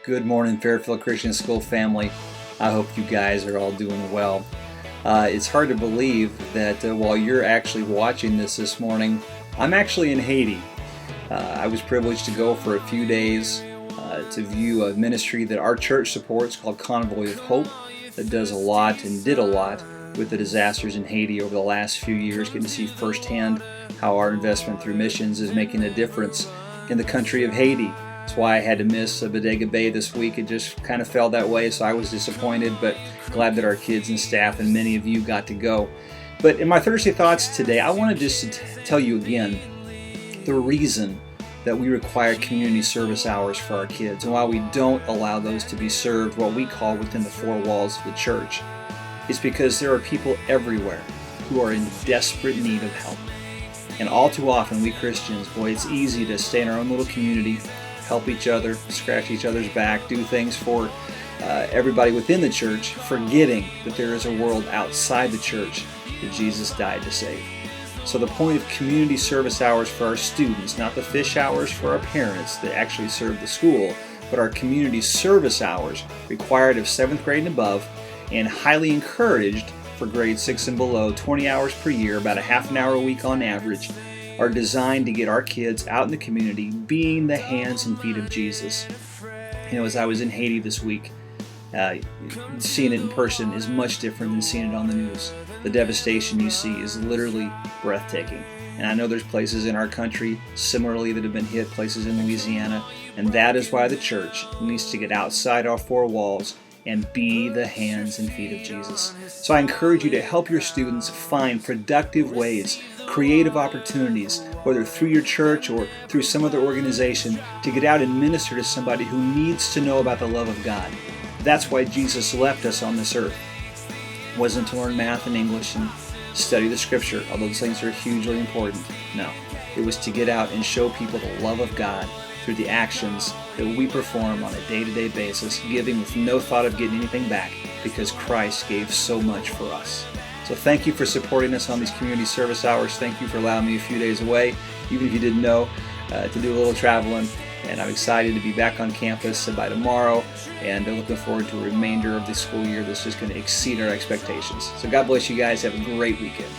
Good morning, Fairfield Christian School family. I hope you guys are all doing well. It's hard to believe that while you're actually watching this morning, I'm actually in Haiti. I was privileged to go for a few days to view a ministry that our church supports called Convoy of Hope that does a lot and did a lot with the disasters in Haiti over the last few years, getting to see firsthand how our investment through missions is making a difference in the country of Haiti. That's why I had to miss Bodega Bay this week. It just kind of fell that way, so I was disappointed, but glad that our kids and staff and many of you got to go. But in my Thursday Thoughts today, I want to just tell you again the reason that we require community service hours for our kids and why we don't allow those to be served what we call within the four walls of the church. It's because there are people everywhere who are in desperate need of help. And all too often, we Christians, boy, it's easy to stay in our own little community, help each other, scratch each other's back, do things for everybody within the church, forgetting that there is a world outside the church that Jesus died to save. So the point of community service hours for our students, not the fish hours for our parents that actually serve the school, but our community service hours required of 7th grade and above and highly encouraged for grade 6 and below, 20 hours per year, about a half an hour a week on average, are designed to get our kids out in the community being the hands and feet of Jesus. You know, as I was in Haiti this week, seeing it in person is much different than seeing it on the news. The devastation you see is literally breathtaking. And I know there's places in our country similarly that have been hit, places in Louisiana, and that is why the church needs to get outside our four walls and be the hands and feet of Jesus. So I encourage you to help your students find productive ways, creative opportunities, whether through your church or through some other organization, to get out and minister to somebody who needs to know about the love of God. That's why Jesus left us on this earth. It wasn't to learn math and English and study the scripture, although those things are hugely important. No, it was to get out and show people the love of God through the actions that we perform on a day-to-day basis, giving with no thought of getting anything back because Christ gave so much for us. So thank you for supporting us on these community service hours. Thank you for allowing me a few days away, even if you didn't know, to do a little traveling. And I'm excited to be back on campus by tomorrow, and looking forward to a remainder of the school year that's just going to exceed our expectations. So God bless you guys. Have a great weekend.